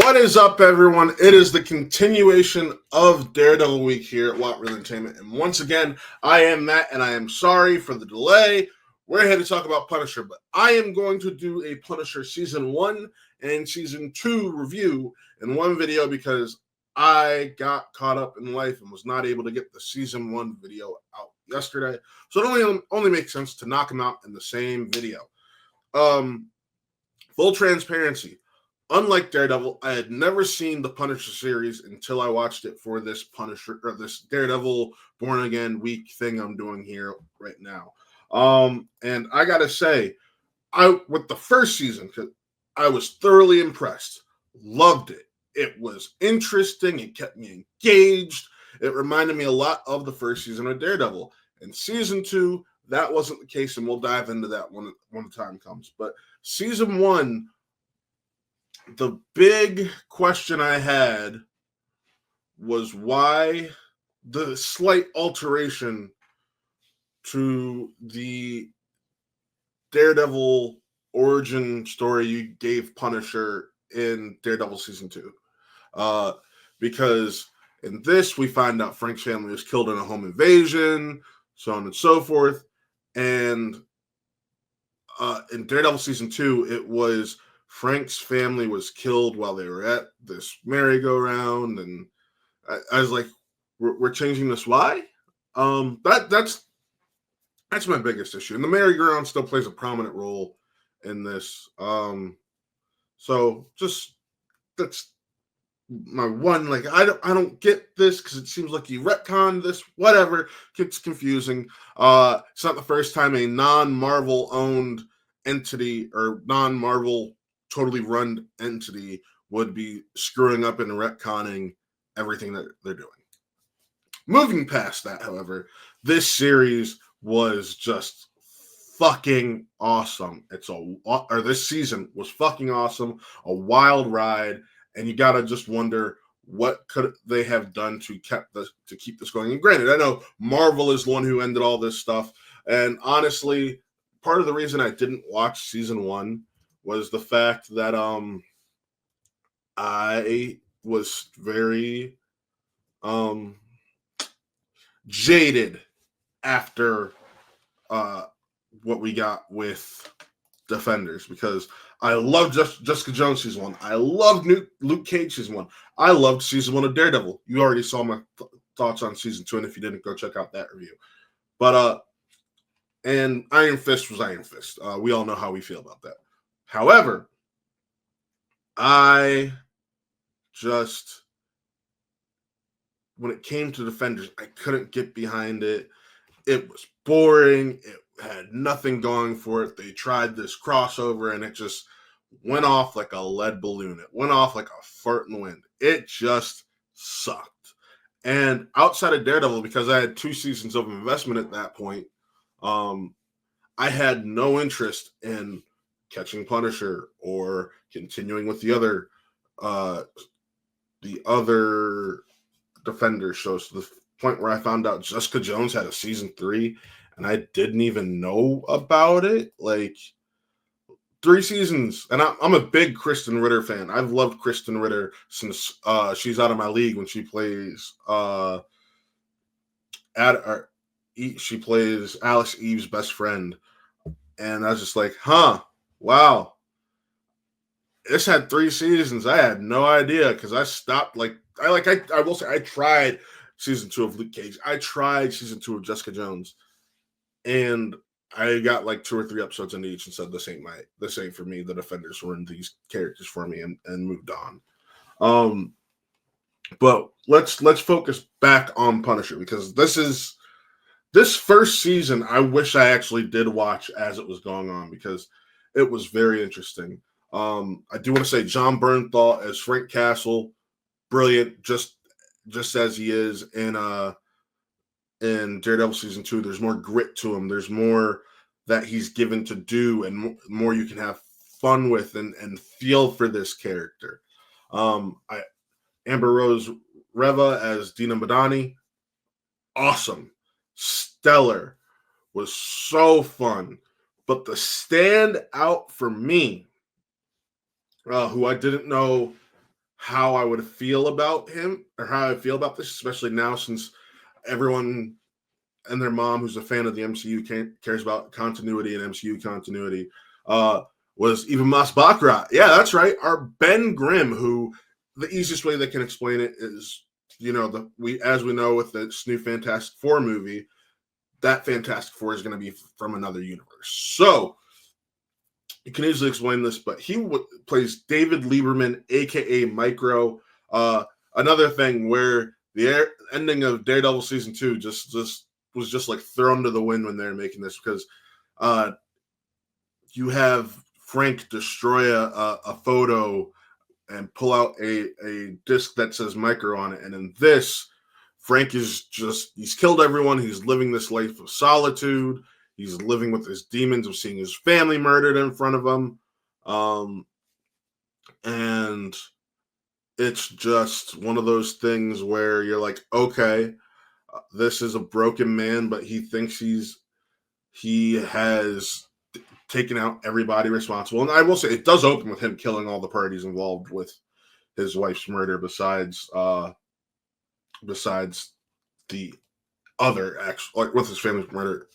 What is up, everyone? It is the continuation of Daredevil Week here at Watt Real Entertainment. And once again, I am Matt, and I am sorry for the delay. We're here to talk about Punisher, but I am going to do a Punisher Season 1 and Season 2 review in one video because I got caught up in life and was not able to get the Season 1 video out yesterday. So it only makes sense to knock them out in the same video. Full transparency. Unlike Daredevil, I had never seen the Punisher series until I watched it for this Punisher or this Daredevil Born Again week thing I'm doing here right now. And I gotta say, with the first season, I was thoroughly impressed. Loved it. It was interesting. It kept me engaged. It reminded me a lot of the first season of Daredevil. And season 2, that wasn't the case, and we'll dive into that when the time comes. But season 1. The big question I had was why the slight alteration to the Daredevil origin story you gave Punisher in Daredevil Season 2. Because in this, we find out Frank's family was killed in a home invasion, so on and so forth. And in Daredevil Season 2, it was Frank's family was killed while they were at this merry-go-round, and I was like, "We're changing this? Why?" That's my biggest issue, and the merry-go-round still plays a prominent role in this. So just that's my one. Like, I don't get this because it seems like you retconned this. Whatever, it's confusing. It's not the first time a non-Marvel owned entity or non-Marvel totally run entity would be screwing up and retconning everything that they're doing. Moving past that, however, this series was just fucking awesome. This season was fucking awesome, a wild ride, and you gotta just wonder what could they have done to keep this going. And granted, I know Marvel is the one who ended all this stuff, and honestly, part of the reason I didn't watch season 1 was the fact that I was very jaded after what we got with Defenders, because I loved Jessica Jones season 1. I loved Luke Cage season 1. I loved season 1 of Daredevil. You already saw my thoughts on season 2, and if you didn't, go check out that review. But and Iron Fist was Iron Fist. We all know how we feel about that. However, I just, when it came to Defenders, I couldn't get behind it. It was boring. It had nothing going for it. They tried this crossover, and it just went off like a lead balloon. It went off like a fart in the wind. It just sucked. And outside of Daredevil, because I had 2 seasons of investment at that point, I had no interest in catching Punisher or continuing with the other Defender shows, to the point where I found out Jessica Jones had a season 3 and I didn't even know about it. Like, 3 seasons, and I'm a big Kristen Ritter fan. I've loved Kristen Ritter since she's out of my league when she plays she plays Alice Eve's best friend. And I was just like, wow. This had 3 seasons. I had no idea, because I stopped. I will say, I tried season 2 of Luke Cage. I tried season 2 of Jessica Jones, and I got like 2 or 3 episodes into each and said, this ain't for me. The Defenders were in these characters for me, and moved on. But let's focus back on Punisher, because this first season, I wish I actually did watch as it was going on, because it was very interesting. I do want to say Jon Bernthal as Frank Castle, brilliant, just as he is in Daredevil season 2. There's more grit to him. There's more that he's given to do, and more you can have fun with and feel for this character. Amber Rose Reva as Dina Madani, awesome. Stellar, was so fun. But the standout for me, who I didn't know how I would feel about him, or how I feel about this, especially now since everyone and their mom, who's a fan of the MCU, cares about continuity and MCU continuity, was even Mas Baccarat. Yeah, that's right. Our Ben Grimm, who the easiest way they can explain it is, as we know with this new Fantastic Four movie, that Fantastic Four is going to be from another universe. So you can easily explain this, but he plays David Lieberman, aka Micro. Another thing where the ending of Daredevil season 2 just was just like thrown to the wind when they're making this, because you have Frank destroy a photo and pull out a disc that says Micro on it, and in this, Frank he's killed everyone. He's living this life of solitude. He's living with his demons of seeing his family murdered in front of him. And it's just one of those things where you're like, okay, this is a broken man, but he thinks he has taken out everybody responsible. And I will say, it does open with him killing all the parties involved with his wife's murder, besides the other like with his family's murder,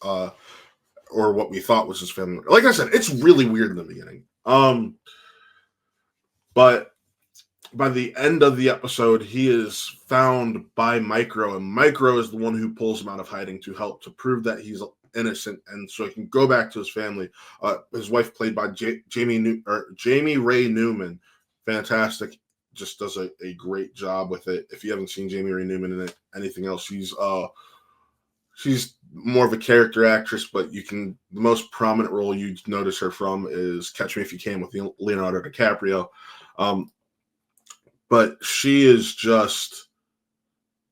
or what we thought was his family murder. Like I said, it's really weird in the beginning. But by the end of the episode, he is found by Micro, and Micro is the one who pulls him out of hiding to prove that he's innocent, and so he can go back to his family. His wife, played by Jamie Ray Newman, fantastic, just does a great job with it. If you haven't seen Jamie Ray Newman in anything else, she's more of a character actress, but the most prominent role you'd notice her from is Catch Me If You Can with Leonardo DiCaprio. But she is just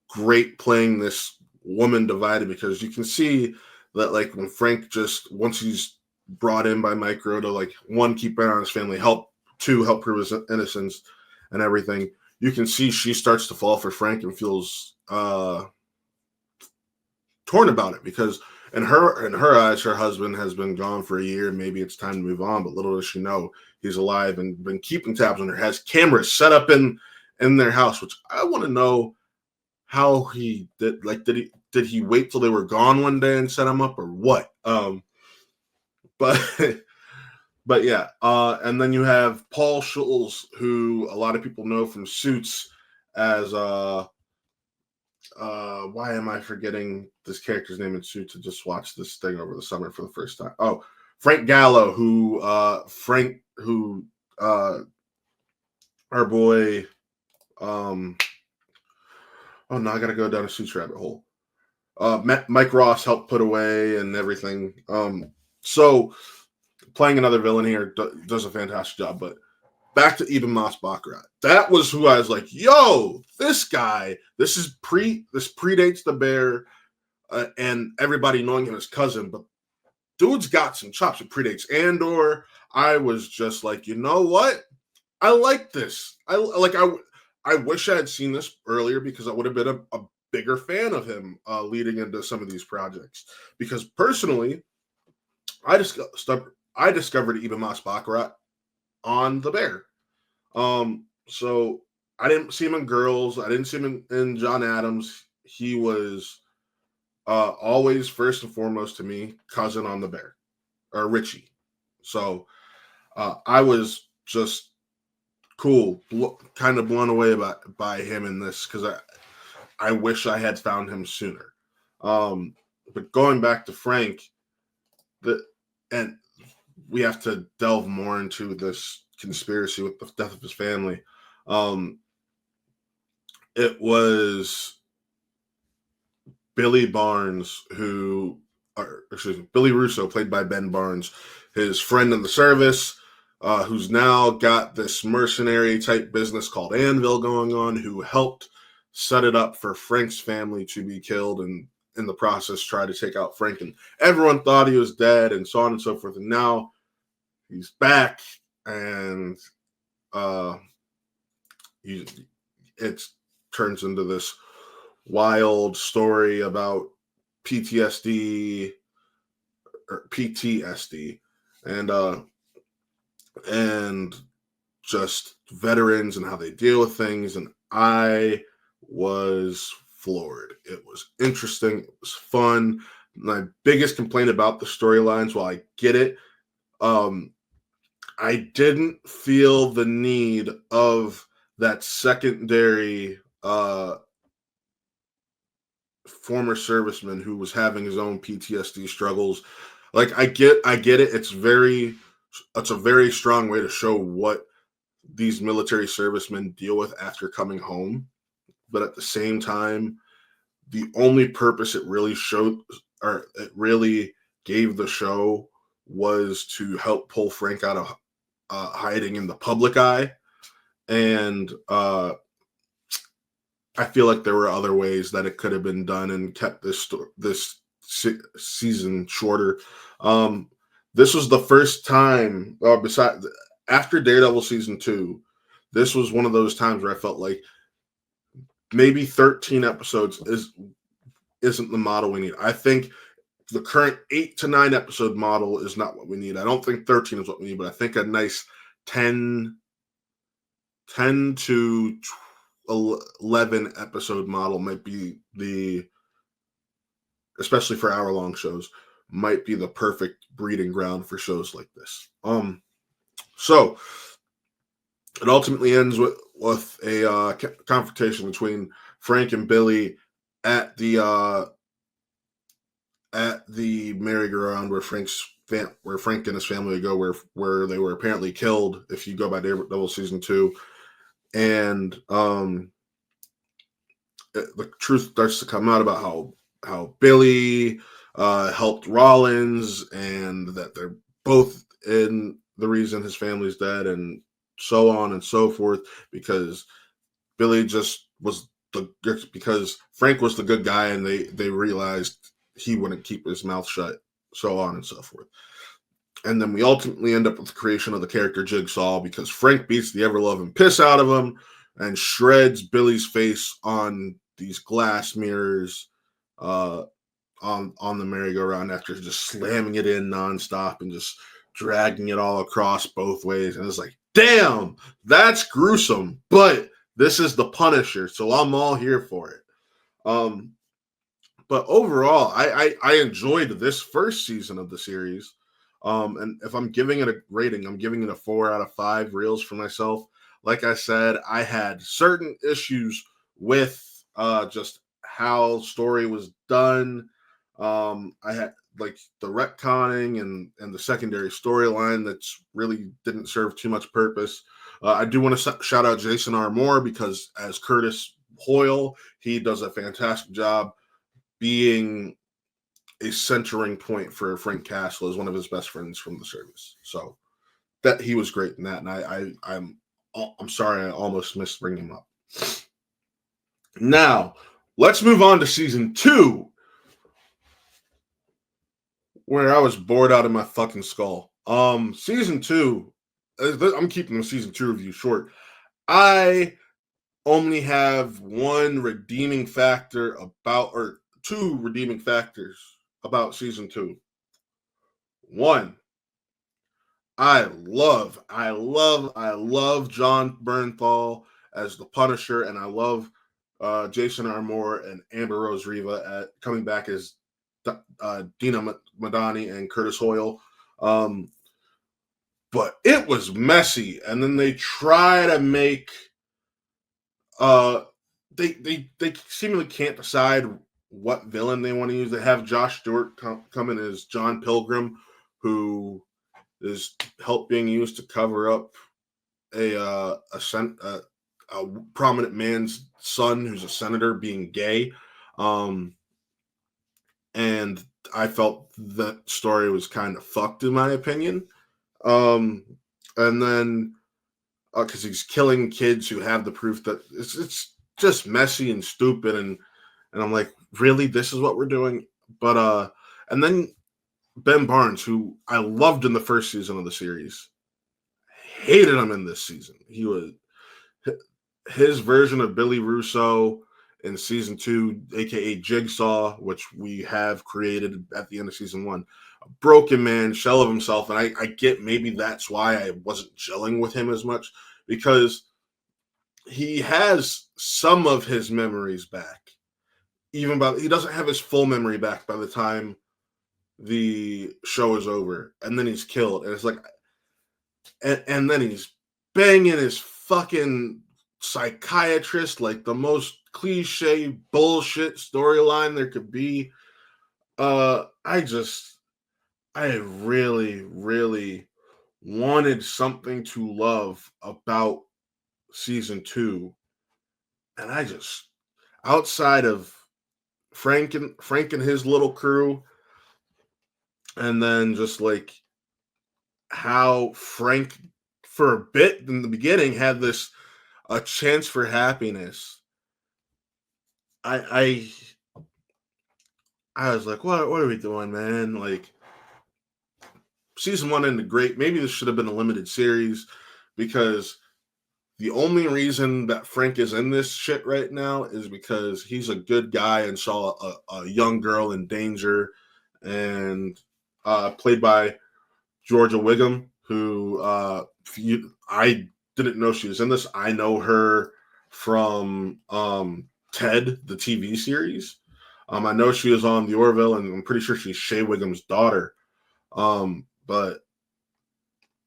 great playing this woman divided, because you can see that, like, when Frank once he's brought in by Micro to, like, one, keep an eye on his family, help prove his innocence and everything, you can see she starts to fall for Frank and feels torn about it, because in her eyes, her husband has been gone for a year. Maybe it's time to move on, but little does she know he's alive and been keeping tabs on her, has cameras set up in their house, which I want to know how he did. Like, did he wait till they were gone one day and set them up, or what? But but yeah, and then you have Paul Schultz, who a lot of people know from Suits as why am I forgetting this character's name in Suits? To just watch this thing over the summer for the first time. Oh, Frank Gallo, who our boy, oh no, I gotta go down a Suits rabbit hole. Mike Ross helped put away and everything. So playing another villain here does a fantastic job. But back to Eben Mas Baccarat. That was who I was like, yo, this guy, this predates the Bear, and everybody knowing him as cousin, but dude's got some chops. It predates Andor. I was just like, you know what? I like this. I wish I had seen this earlier, because I would have been a bigger fan of him leading into some of these projects. Because personally, I discovered Eben Mas Baccarat on The Bear. So I didn't see him in Girls. I didn't see him in John Adams. He was always, first and foremost to me, cousin on The Bear, or Richie. So I was just kind of blown away by him in this, because I wish I had found him sooner. But going back to Frank, and we have to delve more into this conspiracy with the death of his family. It was Billy Russo, played by Ben Barnes, his friend in the service, who's now got this mercenary type business called Anvil going on, who helped set it up for Frank's family to be killed, and in the process try to take out Frank. And everyone thought he was dead, and so on and so forth. And now he's back, and it turns into this wild story about PTSD, and just veterans and how they deal with things, and I was floored. It was interesting. It was fun. My biggest complaint about the storylines, while I get it, I didn't feel the need of that secondary former serviceman who was having his own PTSD struggles. Like I get it. It's a very strong way to show what these military servicemen deal with after coming home. But at the same time, the only purpose it really showed, or it really gave the show, was to help pull Frank out of hiding in the public eye. And I feel like there were other ways that it could have been done and kept this season shorter. This was the first time, after Daredevil season 2, this was one of those times where I felt like maybe 13 episodes isn't the model we need. I think the current 8 to 9 episode model is not what we need. I don't think 13 is what we need, but I think a nice 10 to 11 episode model might be especially for hour-long shows, might be the perfect breeding ground for shows like this. So it ultimately ends with a confrontation between Frank and Billy at the merry-go-round where Frank and his family go, where they were apparently killed, if you go by Daredevil season 2. And the truth starts to come out about how Billy helped Rollins, and that they're both in the reason his family's dead, and so on and so forth, because Billy just was because Frank was the good guy, and they realized he wouldn't keep his mouth shut, so on and so forth. And then we ultimately end up with the creation of the character Jigsaw, because Frank beats the ever-loving piss out of him and shreds Billy's face on these glass mirrors on the merry-go-round after just slamming it in nonstop and just dragging it all across both ways. And it's like, damn, that's gruesome, but this is the Punisher, so I'm all here for it. But overall, I enjoyed this first season of the series. And if I'm giving it a rating, I'm giving it a 4 out of 5 reels for myself. Like I said, I had certain issues with just how story was done. I had like the retconning and the secondary storyline that's really didn't serve too much purpose. I do want to shout out Jason R. Moore, because as Curtis Hoyle, he does a fantastic job being a centering point for Frank Castle as one of his best friends from the service. So that he was great in that, and I'm sorry I almost missed bringing him up. Now let's move on to season 2, where I was bored out of my fucking skull. Season 2, I'm keeping the season 2 review short. I only have one redeeming factor or two redeeming factors about season 2. One, I love Jon Bernthal as the Punisher, and I love Jason R. Moore and Amber Rose Riva coming back as Dina Madani and Curtis Hoyle. But it was messy, and then they try to make they seemingly can't decide what villain they want to use. They have Josh Stewart come in as John Pilgrim, who is being used to cover up a prominent man's son who's a senator being gay. And I felt that story was kind of fucked, in my opinion. And then because he's killing kids who have the proof that it's just messy and stupid, and I'm like, really, this is what we're doing? But and then Ben Barnes, who I loved in the first season of the series, hated him in this season. He was his version of Billy Russo in season 2, aka Jigsaw, which we have created at the end of season 1. A broken man, shell of himself, and I get maybe that's why I wasn't gelling with him as much, because he has some of his memories back. He doesn't have his full memory back by the time the show is over, and then he's killed, and it's like, and then he's banging his fucking psychiatrist, like the most cliche bullshit storyline there could be. I really, really wanted something to love about season 2, and I just, outside of Frank and his little crew, and then just like how Frank for a bit in the beginning had a chance for happiness. I was like, what are we doing, man? Like, season 1 ended great. Maybe this should have been a limited series, because the only reason that Frank is in this shit right now is because he's a good guy and saw a young girl in danger, and played by Georgia Wiggum, who I didn't know she was in this. I know her from Ted, the TV series. I know she was on The Orville, and I'm pretty sure she's Shea Wiggum's daughter. But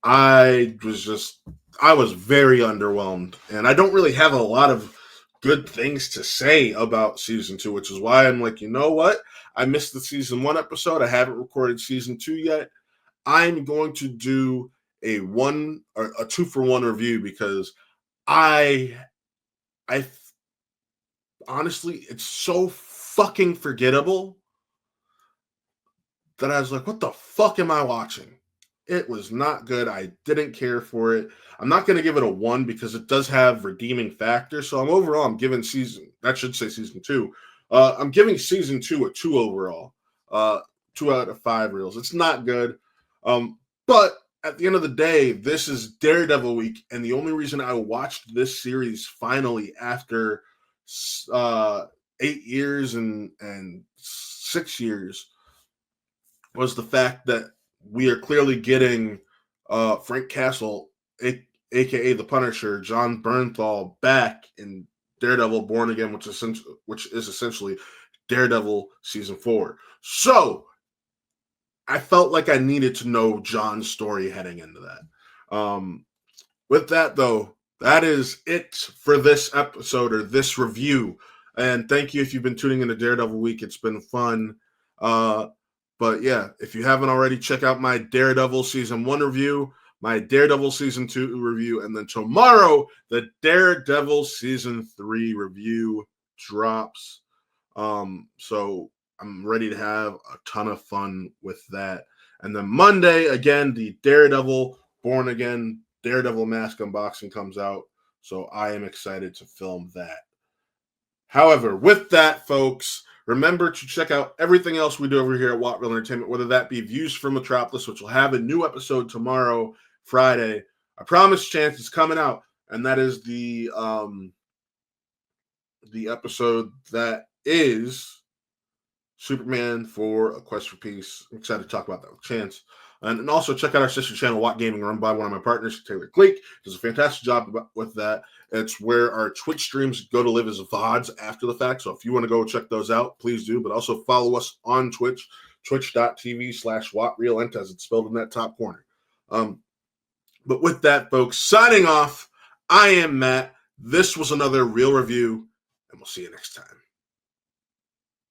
I was very underwhelmed, and I don't really have a lot of good things to say about season 2, which is why I'm like, you know what? I missed the season 1 episode. I haven't recorded season 2 yet. I'm going to do a 2-for-1 review, because I honestly, it's so fucking forgettable that I was like, what the fuck am I watching? It was not good. I didn't care for it. I'm not going to give it a 1 because it does have redeeming factors. So I'm giving season 2. I'm giving season 2 a 2 overall. 2 out of 5 reels. It's not good. But at the end of the day, this is Daredevil week, and the only reason I watched this series finally after 8 years and 6 years was the fact that we are clearly getting Frank Castle, aka the Punisher, Jon Bernthal, back in Daredevil Born Again, which is essentially Daredevil season 4. So I felt like I needed to know Jon's story heading into that. With that, though, that is it for this episode, or this review. And thank you if you've been tuning into Daredevil Week. It's been fun. But yeah, if you haven't already, check out my Daredevil Season 1 review, my Daredevil Season 2 review, and then tomorrow, the Daredevil Season 3 review drops. So I'm ready to have a ton of fun with that. And then Monday, again, the Daredevil Born Again Daredevil mask unboxing comes out. So I am excited to film that. However, with that, folks, remember to check out everything else we do over here at Watt Real Entertainment, whether that be Views from Metropolis, which will have a new episode tomorrow, Friday. I promise, Chance is coming out, and that is the episode that is Superman for A Quest for Peace. I'm excited to talk about that with Chance. And also check out our sister channel, Watt Gaming, run by one of my partners, Taylor Cleek. Does a fantastic job with that. It's where our Twitch streams go to live as VODs after the fact. So if you want to go check those out, please do. But also follow us on Twitch, twitch.tv/WattRealEnt, as it's spelled in that top corner. But with that, folks, signing off, I am Matt. This was another Real Review, and we'll see you next time.